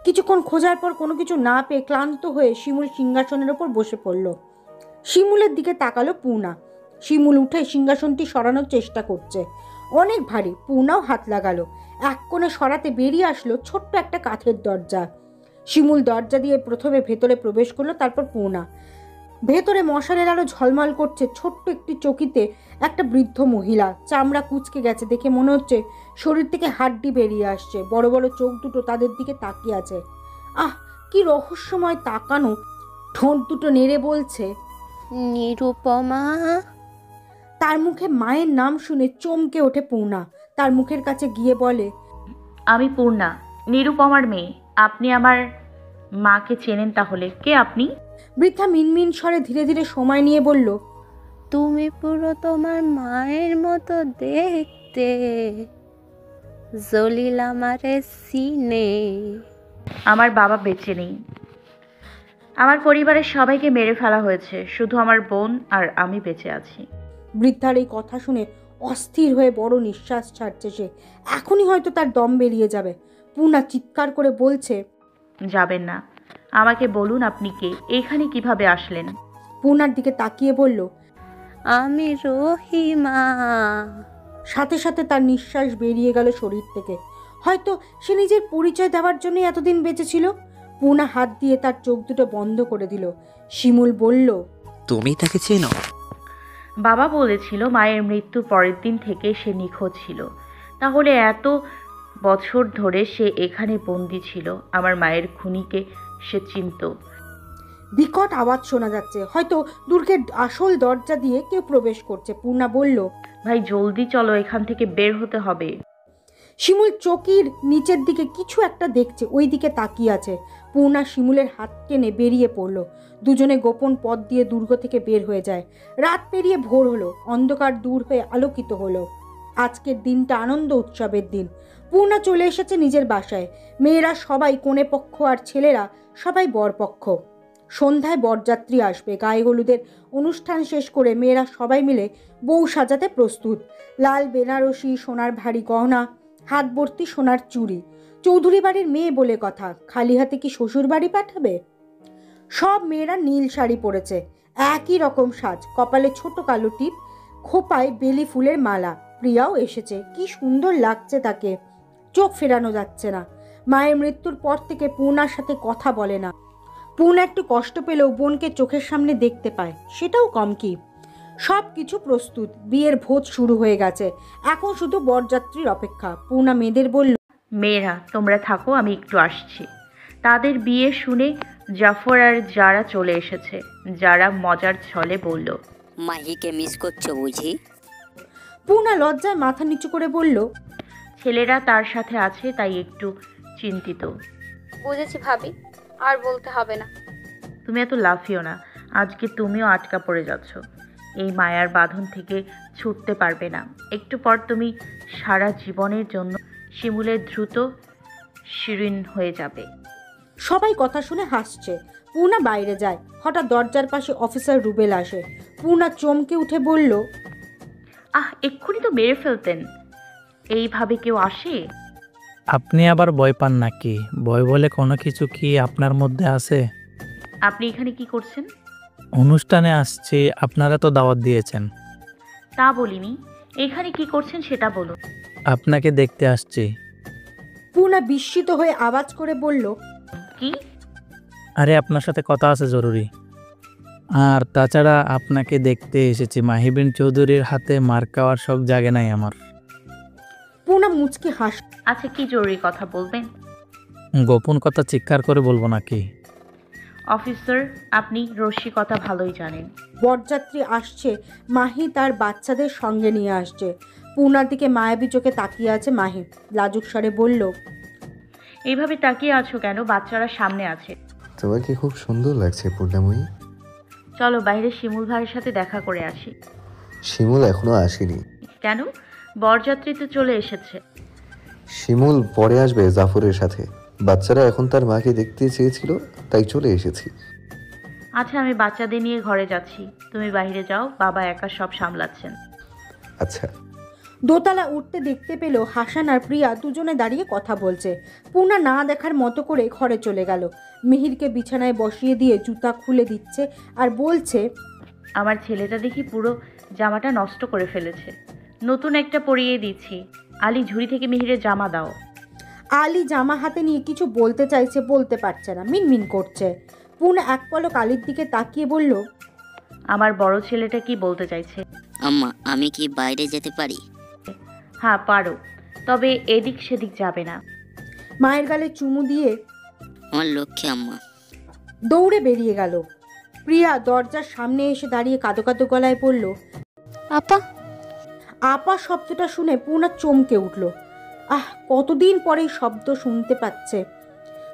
কিছুক্ষণ খোঁজার পর কোনো কিছু না পেয়ে ক্লান্ত হয়ে শিমুল সিংহাসনের ওপর বসে পড়ল। শিমুলের দিকে তাকালো পূর্ণা। শিমুল উঠে সিংহাসনটি সরানোর চেষ্টা করছে। অনেক ভারী। পূর্ণাও হাত লাগালো। এক কোণে সরাতে বেরিয়ে আসলো ছোট্ট একটা কাঠের দরজা। শিমুল দরজা দিয়ে প্রথমে ভেতরে প্রবেশ করলো, তারপর পূর্ণা। ভেতরে মশালের আলো ঝলমল করছে। ছোট্ট একটি চকিতে একটা বৃদ্ধ মহিলা। চামড়া কুঁচকে গেছে দেখে মনে হচ্ছে শরীর থেকে হাড্ডি বেরিয়ে আসছে। বড় বড় চোখ দুটো তাদের দিকে তাকিয়ে আছে। আহ, কি রহস্যময় তাকানো। ঠোঁট দুটো নেড়ে বলছে, নিরুপমা। তার মুখে মায়ের নাম শুনে চমকে ওঠে পূর্ণা। তার মুখের কাছে গিয়ে বলে, আমি পূর্ণা, নিরুপমার মেয়ে। আপনি আমার মাকে চেনেন তাহলে? কে আপনি? বৃদ্ধা মিনমিন স্বরে ধীরে ধীরে সময় নিয়ে বলল, তুমি পুরো তোমার মায়ের মতো দেখতে। জলিল আমারে সিনে। আমার বাবা বেঁচে নেই। আমার পরিবারের সবাইকে মেরে ফেলা হয়েছে, শুধু আমার বোন আর আমি বেঁচে আছি। বৃদ্ধার এই কথা শুনে অস্থির হয়ে বড় নিঃশ্বাস ছাড়ছে সে। এখনই হয়তো তার দম বেরিয়ে যাবে। পূর্ণা চিৎকার করে বলছে, যাবেন না। আমাকে বলুন আপনি কে, এইখানে কিভাবে আসলেন? পূর্ণার দিকে তাকিয়ে বলল, আমি রহিমা। সাথে সাথে তার নিঃশ্বাস বেরিয়ে গেল শরীর থেকে। হয়তো সে নিজের পরিচয় দেওয়ার জন্য এতদিন বেঁচে ছিল। পূর্ণা হাত দিয়ে তার চোখ দুটো বন্ধ করে দিল। শিমুল বলল, তুমি তাকে চেনো? বাবা বলেছিল মায়ের মৃত্যুর পরের দিন থেকে সে নিখোঁজ ছিল। তাহলে এত বছর ধরে সে এখানে বন্দি ছিল। আমার মায়ের খুনিকে সে চিনত। বিকট আওয়াজ শোনা যাচ্ছে। হয়তো দুর্গের আসল দরজা দিয়ে কেউ প্রবেশ করছে। পূর্ণা বলল, ভাই জলদি চলো, এখান থেকে বের হতে হবে। শিমুল চকির নিচের দিকে কিছু একটা দেখছে, ওই দিকে তাকিয়ে আছে। পূর্ণা শিমুলের হাত টেনে বেরিয়ে পড়ল। দুজনে গোপন পথ দিয়ে দুর্গ থেকে বের হয়ে যায়। রাত পেরিয়ে ভোর হলো। অন্ধকার দূর হয়ে আলোকিত হলো। আজকের দিনটা আনন্দ উৎসবের দিন। পূর্ণা চলে এসেছে নিজের বাসায়। মেয়েরা সবাই কনে পক্ষ আর ছেলেরা সবাই বরপক্ষ। সন্ধ্যায় বরযাত্রী আসবে। গায়ে হলুদের অনুষ্ঠান শেষ করে মেয়েরা সবাই মিলে বউ সাজাতে প্রস্তুত। লাল বেনারসি, সোনার ভারী গহনা, হাত ভর্তি সোনার চুড়ি। চৌধুরী বাড়ির মেয়ে বলে কথা, খালি হাতে কি শ্বশুর বাড়ি পাঠাবে? সব মেয়েরা নীল শাড়ি পরেছে, একই রকম সাজ, কপালে ছোট কালো টিপ, খোপায় বেলি ফুলের মালা। প্রিয়াও এসেছে। কি সুন্দর লাগছে তাকে। চোখ ফেরানো যাচ্ছে না। মায়ের মৃত্যুর পর থেকে পূর্ণার সাথে কথা বলে না। পূর্ণা একটু কষ্ট পেলেও বোনকে চোখের সামনে দেখতে পায়, সেটাও কম কি। সব কিছু প্রস্তুত। বিয়ের ভোজ শুরু হয়ে গেছে। এখন শুধু বরযাত্রীর অপেক্ষা। পূর্ণা মেয়েদের বলল, মেয়েরা তোমরা থাকো, আমি একটু আসছি। তাদের বিয়ে শুনে জাফর আর যারা চলে এসেছে। যারা মজার ছলে বলল, মাহিকে মিস করছো বুঝি? পূর্ণা লজ্জায় মাথা নিচু করে বলল, ছেলেরা তার সাথে আছে তাই একটু চিন্তিত। বুঝেছি ভাবি, আর বলতে হবে না। তুমি এত লাফিও না, আজকে তুমিও আটকা পড়ে যাচ্ছ। এই মায়ার বাঁধন থেকে ছুটতে পারবে না। একটু পর তুমি সারা জীবনের জন্য শিমুলের দ্রুত শিরিন হয়ে যাবে। সবাই কথা শুনে হাসছে। পূর্ণা বাইরে যায়। হঠাৎ দরজার পাশে অফিসার রুবেল আসে। পূর্ণা চমকে উঠে বলল, এক্ষুনি তো মেরে ফেলতেন। এইভাবে কেউ আসে? আপনি আবার ভয় পান নাকি? ভয় বলে কোনো কিছু কি আপনার মধ্যে আছে? আপনি এখানে কি করছেন? অনুষ্ঠানে আসছি, আপনারা তো দাওয়াত দিয়েছেন। তা বলিনি। এখানে কি করছেন সেটা বলুন। আপনাকে দেখতে আসছি। পূর্ণা বিস্মিত হয়ে আওয়াজ করে বলল, কি? আরে আপনার সাথে কথা আছে জরুরি। আর তাছাড়া আপনাকে দেখতে এসেছি। মাহিবিন চৌধুরীর হাতে মার খাওয়ার শখ জাগে নাই আমার। পূর্ণা মুচকি হাস। আচ্ছা, কি জরুরি কথা বলবেন? গোপন কথা চিৎকার করে বলবো নাকি? অফিসার, আপনি রসিকতা ভালোই জানেন। বরযাত্রী আসছে। মাহি তার বাচ্চাদের সঙ্গে নিয়ে আসছে। পূর্ণার দিকে মায়াবী চোখে তাকিয়ে আছে মাহি। লাজুক স্বরে বলল, এইভাবে তাকিয়ে আছো কেন? বাচ্চারা সামনে আছে। তোমাকে খুব সুন্দর লাগছে পূর্ণাময়ী। চলো বাইরে শিমুল ভাইয়ের সাথে দেখা করে আসি। শিমুল এখনো আসেনি। কেন? বরযাত্রী তো চলে এসেছে। শিমুল পরে আসবে জাফরের সাথে। বাচ্চারা এখন তার মাকে দেখতে চেয়েছিল, তাই চলে এসেছি। আচ্ছা, আমি বাচ্চাদের নিয়ে ঘরে যাচ্ছি, তুমি বাইরে যাও। বাবা একা সব সামলাচ্ছেন। আচ্ছা। দোতলা উঠতে দেখতে পেল হাসান আর প্রিয়া দুজনে দাঁড়িয়ে কথা বলছে। পূর্ণা না দেখার মতো করে ঘরে চলে গেল। মিহিরকে বিছানায় বসিয়ে দিয়ে জুতা খুলে দিচ্ছে আর বলছে, আমার ছেলেটা দেখি পুরো জামাটা নষ্ট করে ফেলেছে, নতুন একটা পরিয়ে দিচ্ছি। আলি, ঝুড়ি থেকে মিহিরের জামা দাও। আলি জামা হাতে নিয়ে কিছু বলতে চাইছে, বলতে পারছে না, মিনমিন করছে। পূর্ণা এক পলক আলির দিকে তাকিয়ে বলল, আমার বড় ছেলেটা কি বলতে চাইছে? আম্মা, আমি কি বাইরে যেতে পারি? হ্যাঁ পারো, তবে এদিক সেদিক যাবে না। মায়ের গালে চুমু দিয়ে আমার লক্ষ্মী আম্মা। দৌড়ে বেরিয়ে গেল। প্রিয়া দরজার সামনে এসে দাঁড়িয়ে কাঁদো কাঁদো গলায় বলল, আপা। আপা শব্দটা শুনে পূর্ণা চমকে উঠল। কতদিন পরে এই শব্দ শুনতে পাচ্ছে।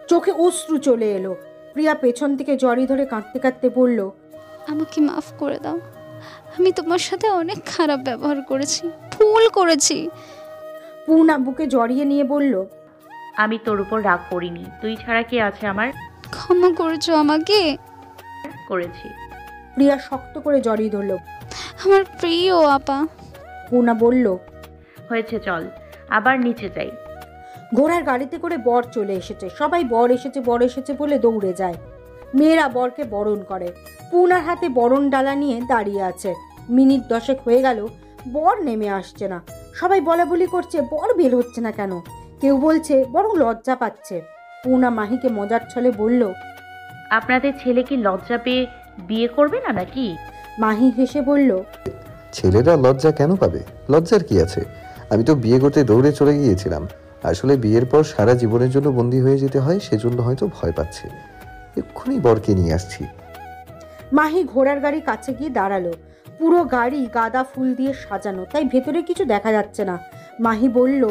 চোখে অশ্রু চলে এলো। প্রিয়া পেছন থেকে জড়ি ধরে কাঁদতে কাঁদতে বলল, আমাকে মাফ করে দাও, আমি তোমার সাথে অনেক খারাপ ব্যবহার করেছি, ভুল করেছি। পূর্ণা বুকে জড়িয়ে নিয়ে বলল, আমি তোর উপর রাগ করিনি, তুই ছাড়া কে আছে আমার? ক্ষমা করেছো আমাকে? করেছি। প্রিয়া শক্ত করে জড়িয়ে ধরল। আমার প্রিয় আপা। পূর্ণা বলল, হয়েছে, চল আবার নিচে যাই। ঘোড়ার গাড়িতে করে বর চলে এসেছে। সবাই বর এসেছে বলে দৌড়ে যায়। মেয়েরা বরকে বরণ করে। পূর্ণার হাতে বরণ ডালা নিয়ে দাঁড়িয়ে আছে। মিনিট 10 হয়ে গেল, বর নেমে আসছে না। সবাই বলাবলি করছে, বর বের হচ্ছে না কেন। কেউ বলছে বরং লজ্জা পাচ্ছে। পূর্ণা মাহিকে মজার ছলে বলল, আপনাদের ছেলে কি লজ্জা পেয়ে বিয়ে করবে না নাকি? মাহি হেসে বলল, ছেলেরা লজ্জা কেন পাবে? লজ্জার কি আছে? আমি তো বিয়ে করতে দৌড়ে চলে গিয়েছিলাম। আসলে বিয়ের পর সারা জীবনের জন্য বন্দী হয়ে যেতে হয়, সেজন্য হয়তো ভয় পাচ্ছে। এক্ষুনি বরকে নিয়ে আসছি। মাহি ঘোড়ার গাড়ি কাছে গিয়ে দাঁড়ালো। পুরো গাড়ি গাঁদা ফুল দিয়ে সাজানো, তাই ভেতরে কিছু দেখা যাচ্ছে না। মাহি বলল,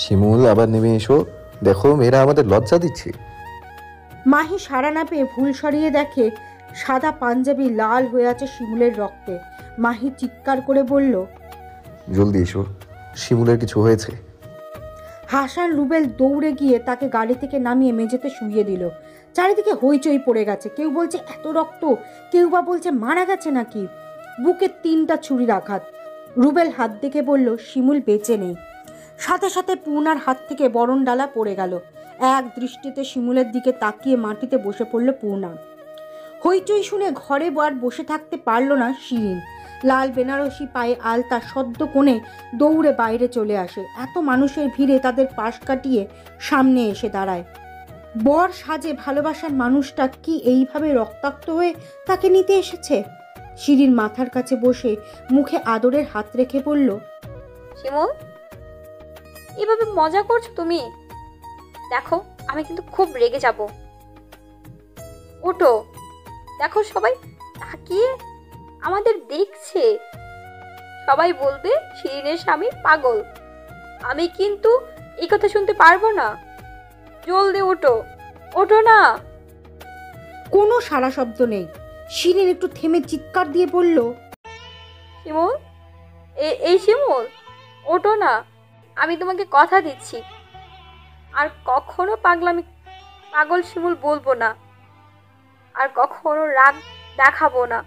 শিমুল, আবার নেমে এসো, দেখো মেয়েরা আমাদের লজ্জা দিচ্ছে। মাহি সাড়া না পেয়ে ভুল সরিয়ে দেখে সাদা পাঞ্জাবি লাল হয়ে আছে শিমুলের রক্তে। মাহি চিৎকার করে বলল, জলদি এসো, শিমুলের কিছু হয়েছে। হাসান রুবেল দৌড়ে গিয়ে তাকে গাড়ি থেকে নামিয়ে মেঝেতে শুইয়ে দিল। চারিদিকে হইচই পড়ে গেছে। কেউ বলছে এত রক্ত, কেউ বা বলছে মারা গেছে নাকি। বুকে 3টা ছুরির আঘাত। রুবেল হাত দেখে বলল, শিমুল বেঁচে নেই। সাথে সাথে পূর্ণার হাত থেকে বরণ ডালা পড়ে গেল। এক দৃষ্টিতে শিমুলের দিকে তাকিয়ে মাটিতে বসে পড়ল পূর্ণা। হইচই শুনে ঘরে আর বসে থাকতে পারল না শিরিন। লাল বেনারসি পায়ে আলতা সদ্য কোণে দৌড়ে বাইরে চলে আসে। এত মানুষের ভিড়ে তাদের পাশ কাটিয়ে সামনে এসে দাঁড়ায়। বর সাজে ভালোবাসার মানুষটা কি এইভাবে রক্তাক্ত হয়ে তাকে নিতে এসেছে? শিরিন মাথার কাছে বসে মুখে আদরের হাত রেখে বলল, শিমুল, এভাবে মজা করছো তুমি? দেখো, আমি কিন্তু খুব রেগে যাব। ওঠো, দেখো সবাই তাকিয়ে আমাদের দেখছে। সবাই বলবে শিরিনের স্বামী পাগল। আমি কিন্তু এই কথা শুনতে পারবো না। জলদি ওঠো, ওঠো না। কোনো সাড়া শব্দ নেই। শিরিন একটু থেমে চিৎকার দিয়ে বলল, শিমুল, এই শিমুল, ওঠো না। আমি তোমাকে কথা দিচ্ছি, আর কখনো পাগল শিমুল বলবো না, আর কখনো রাগ দেখাবো না।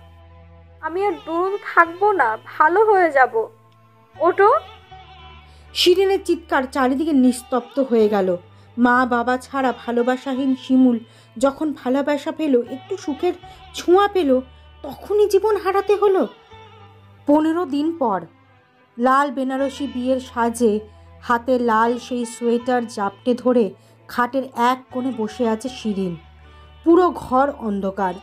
আমি আর দূর থাকবো না, ভালো হয়ে যাব। ওঠো। শিরিনের চিৎকার চারিদিকে নিস্তব্ধ হয়ে গেল। মা বাবা ছাড়া ভালোবাসাহীন শিমুল যখন ভালোবাসা পেল, একটু সুখের ছোঁয়া পেল, তখনই জীবন হারাতে হলো। 15 দিন পর লাল বেনারসি বিয়ের সাজে, হাতে লাল সেই সোয়েটার জাপটে ধরে খাটের এক কোণে বসে আছে শিরিন। পুরো ঘর অন্ধকার।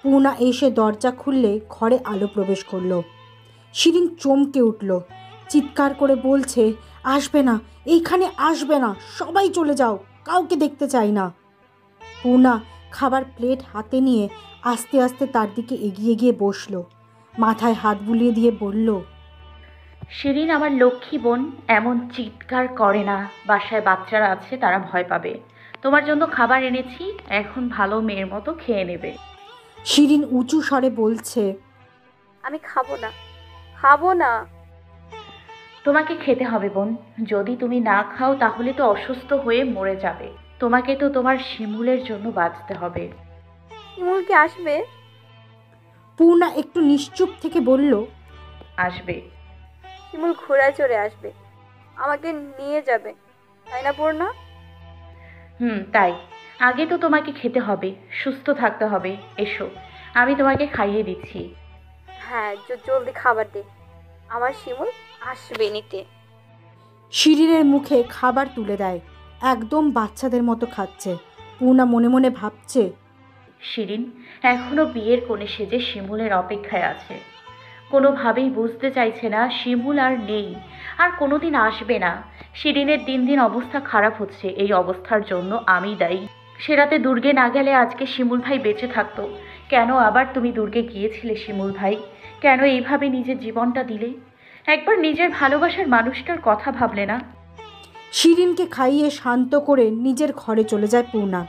পূর্ণা এসে দরজা খুললে ঘরে আলো প্রবেশ করলো। শিরিন চমকে উঠল, চিৎকার করে বলছে, আসবে না, এইখানে আসবে না, সবাই চলে যাও, কাউকে দেখতে চাই না। পূর্ণা খাবার প্লেট হাতে নিয়ে আস্তে আস্তে তার দিকে এগিয়ে গিয়ে বসলো। মাথায় হাত বুলিয়ে দিয়ে বলল, শিরিন আমার লক্ষ্মী বোন এমন চিৎকার করে না। বাসায় বাচ্চারা আছে, তারা ভয় পাবে। তোমার জন্য খাবার এনেছি, এখন ভালো মেয়ের মতো খেয়ে নেবে। শিরিন উঁচু স্বরে বলছে, আমি খাবো না, খাবো না। তোমাকে খেতে হবে বোন, যদি তুমি না খাও তাহলে তো অসুস্থ হয়ে মরে যাবে। তোমাকে তো তোমার শিমুলের জন্য বাঁচতে হবে। শিমুল কি আসবে? পূর্ণা একটু নিশ্চুপ থেকে বলল, আসবে। শিমুল ঘোড়ায় চড়ে আসবে, আমাকে নিয়ে যাবে, তাই না পূর্ণা? তাই। আগে তো তোমাকে খেতে হবে, সুস্থ থাকতে হবে। এসো, আমি তোমাকে খাইয়ে দিচ্ছি। হ্যাঁ, জলদি খাবার দে, আমার শিমুল আসবে নিতে। শিরিনের মুখে খাবার তুলে দেয়, একদম বাচ্চাদের মতো খাচ্ছে। পূর্ণা মনে মনে ভাবছে, শিরিন এখনো বিয়ের কোণে সেজে শিমুলের অপেক্ষায় আছে। কোনোভাবেই বুঝতে চাইছে না শিমুল আর নেই, আর কোনোদিন আসবে না। শিরিনের দিন দিন অবস্থা খারাপ হচ্ছে, এই অবস্থার জন্য আমি দায়ী। সে রাতে দুর্গে না গেলে আজকে শিমুল ভাই বেঁচে থাকতো। কেন আবার তুমি দুর্গে গিয়েছিলে শিমুল ভাই? কেন এইভাবে নিজের জীবনটা দিলে? একবার নিজের ভালোবাসার মানুষটার কথা ভাবলে না? শিরিনকে খাইয়ে শান্ত করে নিজের ঘরে চলে যায় পূর্ণা।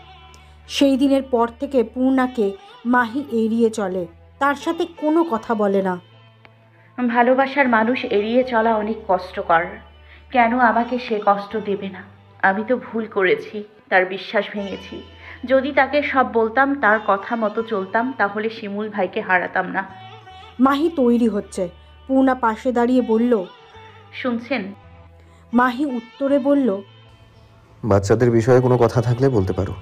সেই দিনের পর থেকে পূর্ণাকে মাহি এড়িয়ে চলে, তার সাথে কোনো কথা বলে না। ভালোবাসার মানুষ এড়িয়ে চলা অনেক কষ্টকর। কেন আমাকে সে কষ্ট দেবে না? আমি তো ভুল করেছি, তার বিশ্বাস ভেঙেছি। যদি তাকে সব বলতাম, তার কথা মতো চলতাম, তাহলে শিমুল ভাইকে হারাতাম না। মাহি তৈরি হচ্ছে। পূর্ণা পাশে দাঁড়িয়ে বলল, শুনছেন? মাহি উত্তরে বলল, বাচ্চাদের বিষয়ে কোনো কথা থাকলে বলতে পারো।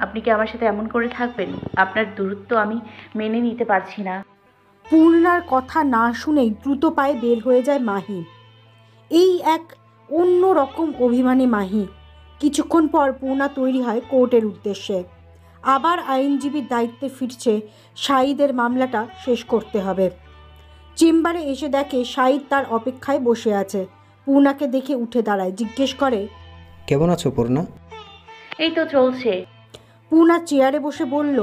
আপনি কি আমার সাথে এমন করে থাকবেন? আপনার দূরত্ব আমি মেনে নিতে পারছি না। পূর্ণার কথা না শুনেই দ্রুত পায়ে বের হয়ে যায় মাহি। এই এক অন্য রকম অভিমানী মাহি। কিছুক্ষণ পর পূর্ণা তৈরি হয় কোর্টের উদ্দেশ্যে। আবার আইনজীবীর দায়িত্বে ফিরছে। শাহিদের মামলাটা শেষ করতে হবে। চেম্বারে এসে দেখে শাহিদ তার অপেক্ষায় বসে আছে। পূর্ণাকে দেখে উঠে দাঁড়ায়, জিজ্ঞেস করে, কেমন আছো পূর্ণা? এই তো চলছে। পূর্ণা চেয়ারে বসে বলল,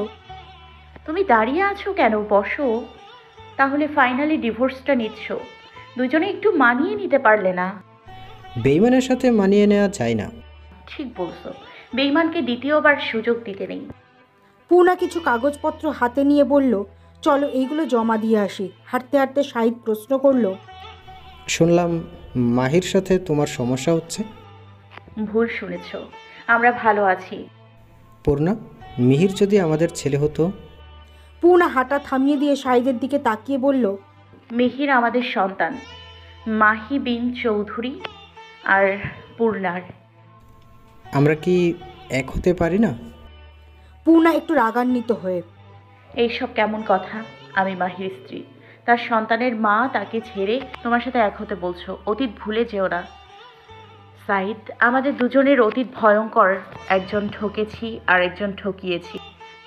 তুমি দাঁড়িয়ে আছো কেন? বসো। তাহলে ফাইনালি ডিভোর্সটা নিচ্ছ? দুজনে একটু মানিয়ে নিতে পারলে না? বেইমানের সাথে মানিয়ে নেওয়া যায় না। ঠিক বলছো, বেইমানকে দ্বিতীয়বার সুযোগ দিতে নেই। পূর্ণা কিছু কাগজপত্র হাতে নিয়ে বলল, চলো এইগুলো জমা দিয়ে আসি। হাঁটতে হাঁটতে শাহিদ প্রশ্ন করল, শুনলাম মাহির সাথে তোমার সমস্যা হচ্ছে। ভুল শুনেছ, আমরা ভালো আছি। পূর্ণা, মিহির যদি আমাদের ছেলে হতো। পূর্ণা হাঁটা থামিয়ে দিয়ে শাহিদের দিকে তাকিয়ে বলল, মিহির আমাদের সন্তান, মাহি বিন চৌধুরী আর পূর্ণার। আমরা কি এক হতে পারি না? পূর্ণা একটু রাগান্বিত হয়ে, এইসব কেমন কথা? আমি মাহির স্ত্রী, তার সন্তানের মা। তাকে ছেড়ে তোমার সাথে এক হতে বলছো? অতীত ভুলে যেও না সাইদ। আমাদের দুজনের অতীত ভয়ঙ্কর। একজন ঠকেছি আর একজন ঠকিয়েছি।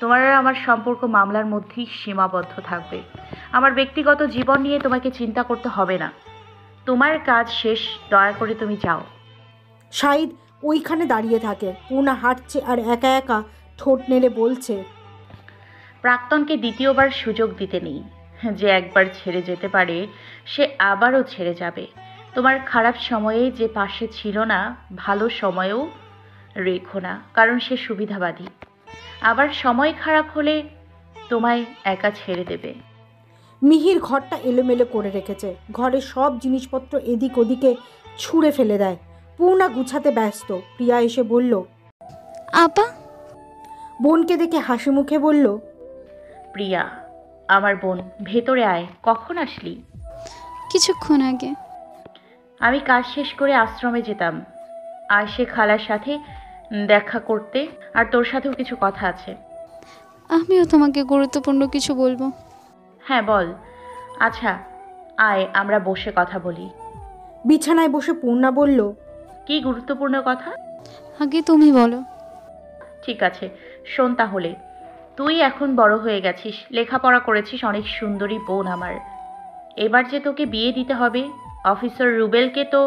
তোমার আর আমার সম্পর্ক মামলার মধ্যেই সীমাবদ্ধ থাকবে। আমার ব্যক্তিগত জীবন নিয়ে তোমাকে চিন্তা করতে হবে না। তোমার কাজ শেষ, দয়া করে তুমি যাও। শাহিদ ওইখানে দাঁড়িয়ে থাকে। পূর্ণা হাঁটছে আর একা একা ঠোঁট নেড়ে বলছে, প্রাক্তনকে দ্বিতীয়বার সুযোগ দিতে নেই। যে একবার ছেড়ে যেতে পারে সে আবারও ছেড়ে যাবে। তোমার খারাপ সময়ে যে পাশে ছিল না, ভালো সময়েও রেখো না, কারণ সে সুবিধাবাদী। আবার সময় খারাপ হলে তোমায় একা ছেড়ে দেবে। মিহির ঘরটা এলোমেলো করে রেখেছে। ঘরের সব জিনিসপত্র এদিক ওদিকে ছুঁড়ে ফেলে দেয়। পূর্ণা গুছাতে ব্যস্ত। প্রিয়া এসে বলল, আপা। বোনকে দেখে হাসি মুখে বলল, প্রিয়া, আমার বোন, ভেতরে আয়। কখন আসলি? কিছুক্ষণ আগে। আমি কাজ শেষ করে আশ্রমে যেতাম, আর সে খালার সাথে দেখা করতে, আর তোর সাথেও কিছু কথা আছে। আমিও তোমাকে গুরুত্বপূর্ণ কিছু বলবো। হ্যাঁ বল। আচ্ছা আয়, আমরা বসে কথা বলি। বিছানায় বসে পূর্ণা বলল, কি গুরুত্বপূর্ণ কথা? আগে তুমি বলো। ঠিক আছে, শোন তাহলে। তুই এখন বড় হয়ে গেছিস, লেখাপড়া করেছিস, অনেক সুন্দরী বোন আমার। এবার যে তোকে বিয়ে দিতে হবে, অফিসার রুবেলকে তো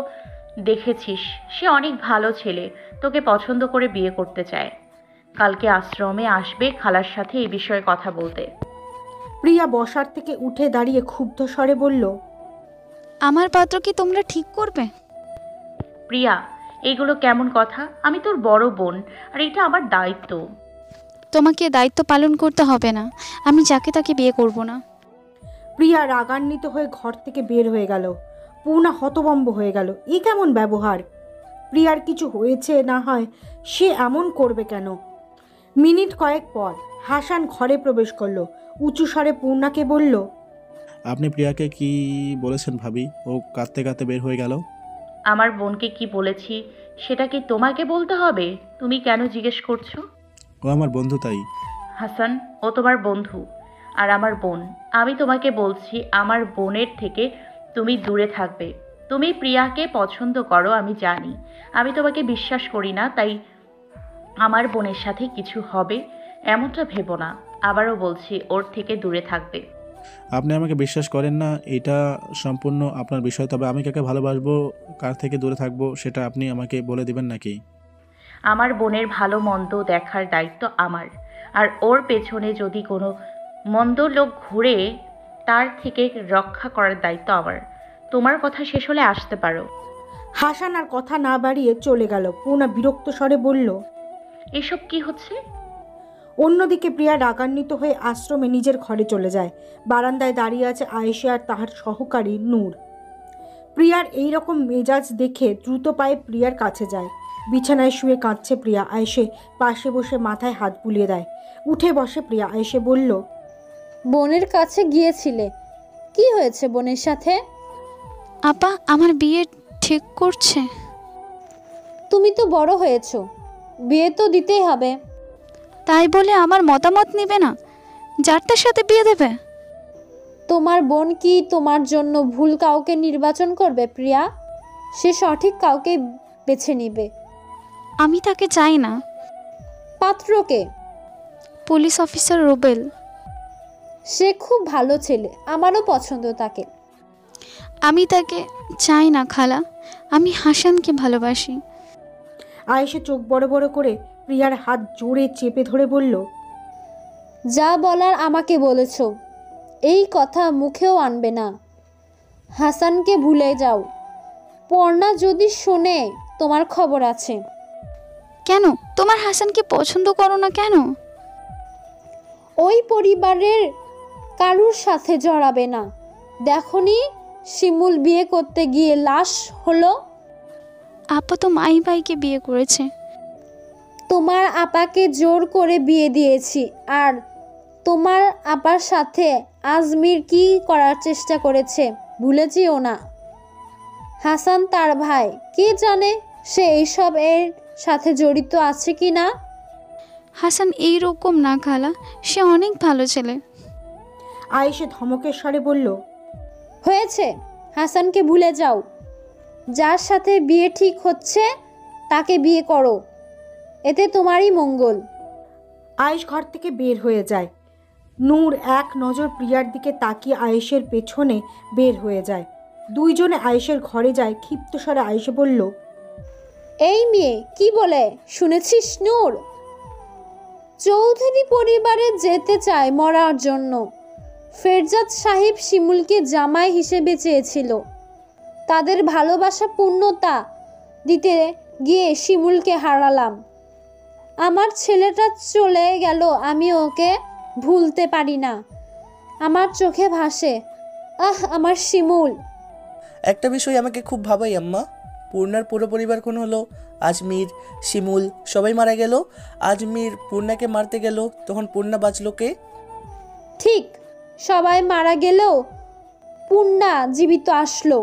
দেখেছিস, সে অনেক ভালো ছেলে, তোকে পছন্দ করে বিয়ে করতে চায়। কালকে আশ্রমে আসবে খালার সাথে এই বিষয়ে কথা বলতে। প্রিয়া বসার থেকে উঠে দাঁড়িয়ে ক্ষুব্ধ স্বরে বলল, আমার পাত্র কি তোমরা ঠিক করবে? প্রিয়া, এইগুলো কেমন কথা? আমি তোর বড় বোন, আর এটা আমার দায়িত্ব। তোমাকে দায়িত্ব পালন করতে হবে না। আমি যাকে তাকে বিয়ে করব না। প্রিয়া রাগান্বিত হয়ে ঘর থেকে বের হয়ে গেল। পূর্ণা হতভম্ব হয়ে গেল। এ কেমন ব্যবহার? প্রিয়ার কিছু হয়েছে না হয়, সে এমন করবে কেন? মিনিট কয়েক পর হাসান ঘরে প্রবেশ করলো। উঁচু স্বরে পূর্ণাকে বলল, আপনি প্রিয়াকে কি বলেছেন ভাবি? ও কাঁদতে কাঁদতে বের হয়ে গেল। আমার বোনকে কি বলেছি সেটা কি তোমাকে বলতে হবে? তুমি কেন জিজ্ঞেস করছো? ও আমার বন্ধু তাই। হাসান, ও তোমার বন্ধু আর আমার বোন। আমি তোমাকে বলছি আমার বোনের থেকে তুমি দূরে থাকবে। তুমি প্রিয়াকে পছন্দ করো আমি জানি, আমি তোমাকে বিশ্বাস করি না, তাই আমার বোনের সাথে কিছু হবে এমনটা ভেবো না। আবারও বলছি ওর থেকে দূরে থাকবে। আপনি আমাকে বিশ্বাস করেন না, এটা সম্পূর্ণ আপনার বিষয়। তবে আমি কাকে ভালোবাসবো, কার থেকে দূরে থাকবো, সেটা আপনি আমাকে বলে দিবেন নাকি? আমার বোনের ভালো মন্দ দেখার দায়িত্ব আমার, আর ওর পেছনে যদি কোনো মন্দ লোক ঘুরে তার থেকে রক্ষা করার দায়িত্ব আমার। তোমার কথা শেষ হলে আসতে পারো। হাসান আর কথা না বাড়িয়ে চলে গেল। পূর্ণা বিরক্ত স্বরে বলল, এসব কি হচ্ছে? অন্যদিকে প্রিয়া রাগান্বিত হয়ে আশ্রমে নিজের ঘরে চলে যায়। বারান্দায় দাঁড়িয়ে আছে আয়েশা আর তাহার সহকারী নূর। প্রিয়ার এই রকম মেজাজ দেখে দ্রুত পায়ে প্রিয়ার কাছে যায়। বিছানায় শুয়ে কাঁদছে প্রিয়া। আয়েশে পাশে বসে মাথায় হাত বুলিয়ে দেয়। উঠে বসে প্রিয়া। আয়েশে বলল, বোনের কাছে গিয়েছিলে, কি হয়েছে বোনের সাথে? আপা আমার বিয়ে ঠিক করছে। তুমি তো বড় হয়েছো, বিয়ে তো দিতেই হবে। তাই বলে আমার মতামত নেবে না, যার তার সাথে বিয়ে দেবে? তোমার বোন কি তোমার জন্য ভুল কাউকে নির্বাচন করবে প্রিয়া? সে সঠিক কাউকে বেছে নিবে। আমি তাকে চাই না। পাত্রকে? Police officer Rubel. সে খুব ভালো ছেলে, আমারও পছন্দ তাকে। আমি তাকে চাই না খালা, আমি হাসানকে ভালোবাসি। আয়েশা চোখ বড় বড় করে প্রিয়ার হাত জোরে চেপে ধরে বলল, যা বলার আমাকে বলেছ, এই কথা মুখেও আনবে না। হাসানকে ভুলে যাও। পর্ণা যদি শোনে তোমার খবর আছে। কেন তোমার হাসানকে পছন্দ করো না কেন? ওই পরিবারের কারুর সাথে জড়াবে না। দেখনি শিমুল বিয়ে করতে গিয়ে লাশ হলো। আপা তো মাই ভাইকে বিয়ে করেছে। তোমার আপাকে জোর করে বিয়ে দিয়েছি, আর তোমার আপার সাথে আজমির কি করার চেষ্টা করেছে ভুলে যেও না। হাসান তার ভাই, কে জানে সে এইসব এর সাথে জড়িত আছে কি না। হাসান এই রকম না খালা, সে অনেক ভালো ছেলে। আয়েশা ধমকের স্বরে বলল, হয়েছে, হাসানকে ভুলে যাও। যার সাথে বিয়ে ঠিক হচ্ছে তাকে বিয়ে করো, এতে তোমারই মঙ্গল। আয়েশ ঘর থেকে বের হয়ে যায়। নূর এক নজর প্রিয়ার দিকে তাকিয়ে আয়েশের পেছনে বের হয়ে যায়। দুইজনে আয়েশের ঘরে যায়। ক্ষিপ্ত স্বরে আয়েশা বলল, এই মেয়ে কি বলে শুনেছিস নূর? চৌধুরী পরিবারে যেতে চায় মরার জন্য। ফেরজাদ সাহেব শিমুলকে জামাই হিসেবে চেয়েছিল। তাদের ভালোবাসা পূর্ণতা দিতে গিয়ে শিমুলকে হারালাম। আমার ছেলেটা চলে গেল, আমি ওকে ভুলতে পারি না। আমার চোখে ভাসে, আহ আমার শিমুল। একটা বিষয় আমাকে খুব ভাবাই আম্মা, পূর্ণার পুরো পরিবার খুন হলো, আজমির, শিমুল সবাই মারা গেল। আজমির পূর্ণাকে মারতে গেল, তখন পূর্ণা বাঁচল কে? ঠিক, সবাই মারা গেলেও পূর্ণা জীবিত আসলো।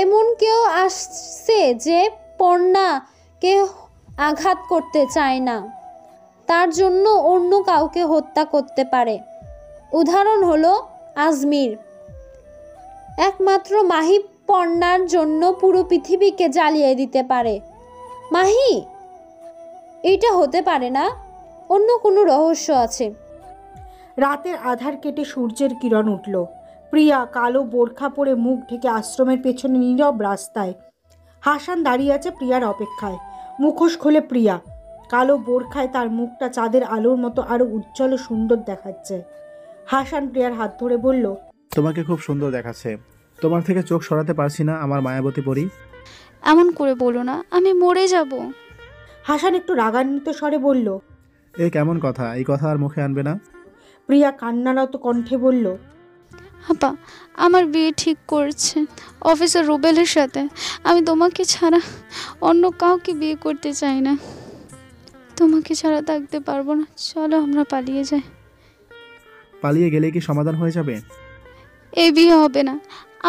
এমন কেউ আসছে যে পূর্ণাকে আঘাত করতে চায় না, তার জন্য অন্য কাউকে হত্যা করতে পারে। উদাহরণ হলো আজমির। একমাত্র মাহি পর্ণার জন্য পুরো পৃথিবীকে জ্বালিয়ে দিতে পারে। মাহি, এটা হতে পারে না, অন্য কোনো রহস্য আছে। রাতের আধার কেটে সূর্যের কিরণ উঠল। প্রিয়া কালো বোরখা পরে মুখ ঢেকে আশ্রমের পেছনে নীরব রাস্তায়। হাসান দাঁড়িয়ে আছে প্রিয়ার অপেক্ষায়। মুখোশ খোলে প্রিয়া। কালো বোরখায় তার মুখটা চাঁদের আলোর মতো আরো উজ্জ্বল ও সুন্দর দেখাচ্ছে। হাসান প্রিয়ার হাত ধরে বলল, তোমাকে খুব সুন্দর দেখাচ্ছে। তোমার থেকে চোখ সরাতে পারছি না আমার মায়াবতী পরী। এমন করে বলো না, আমি মরে যাব। হাসান একটু রাগান্বিত স্বরে বলল, এ কেমন কথা, এই কথা আর মুখে আনবে না। প্রিয়া কান্নারত কণ্ঠে বলল, আপা আমার বিয়ে ঠিক করছে অফিসার রুবেলের সাথে। আমি তোমাকে ছাড়া অন্য কাউকে বিয়ে করতে চাই না। তোমাকে ছাড়া থাকতে পারবো না, চলো আমরা পালিয়ে যাই। পালিয়ে গেলে কি সমাধান হয়ে যাবে? এই বিয়ে হবে না।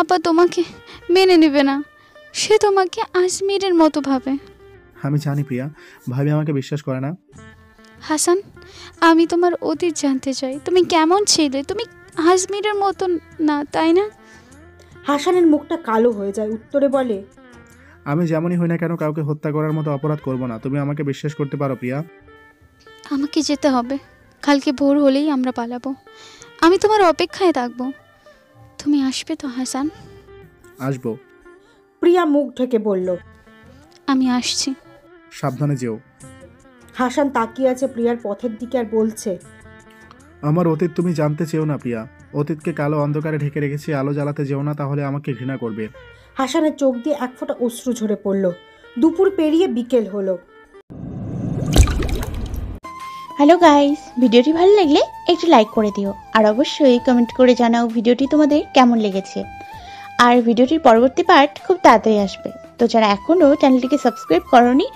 আপা তোমাকে মেনে নেবে না। সে তোমাকে আজমিরের মতো ভাবে। আমি জানি প্রিয়া, ভাবি আমাকে বিশ্বাস করে না। হাসান, আমি তোমার অতীত জানতে চাই। তুমি কেমন ছিলে? তুমি আজমিরের মতো না, তাই না? হাসানের মুখটা কালো হয়ে যায়, উত্তরে বলে, আমি যেমনই হই না কেন কাউকে হত্যা করার মতো অপরাধ করব না। তুমি আমাকে বিশ্বাস করতে পারো প্রিয়া? আমাকে যেতে হবে। কালকে ভোর হলেই আমরা পালাবো। আমি তোমার অপেক্ষায় থাকবো। তুমি আসবে তো হাসান? আসবো। প্রিয়া মুখ ঢেকে বলল, আমি আসছি। সাবধানে যেও। হাসান তাকিয়ে আছে প্রিয়ার পথের দিকে আর বলছে, আমার অতীত তুমি জানতে চেও না প্রিয়া। অতীতকে কালো অন্ধকারে ঢেকে রেখেছি, আলো জ্বালাতে যেও না, তাহলে আমাকে ঘৃণা করবে। হাসানের চোখ দিয়ে এক ফোঁটা অশ্রু ঝরে পড়ল। দুপুর পেরিয়ে বিকেল হলো। হ্যালো গাইস, ভিডিওটি ভালো লাগলে একটু লাইক করে দিও আর অবশ্যই কমেন্ট করে জানাও ভিডিওটি তোমাদের কেমন লেগেছে। আর ভিডিওটির পরবর্তী পার্ট খুব তাড়াতাড়ি আসবে। তো যারা এখনও চ্যানেলটিকে সাবস্ক্রাইব করোনি,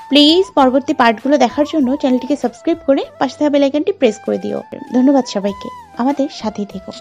প্লিজ পরবর্তী পার্টগুলো দেখার জন্য চ্যানেলটিকে সাবস্ক্রাইব করে পাশে থাকা বেল আইকনটি প্রেস করে দিও। ধন্যবাদ সবাইকে, আমাদের সাথেই থেকো।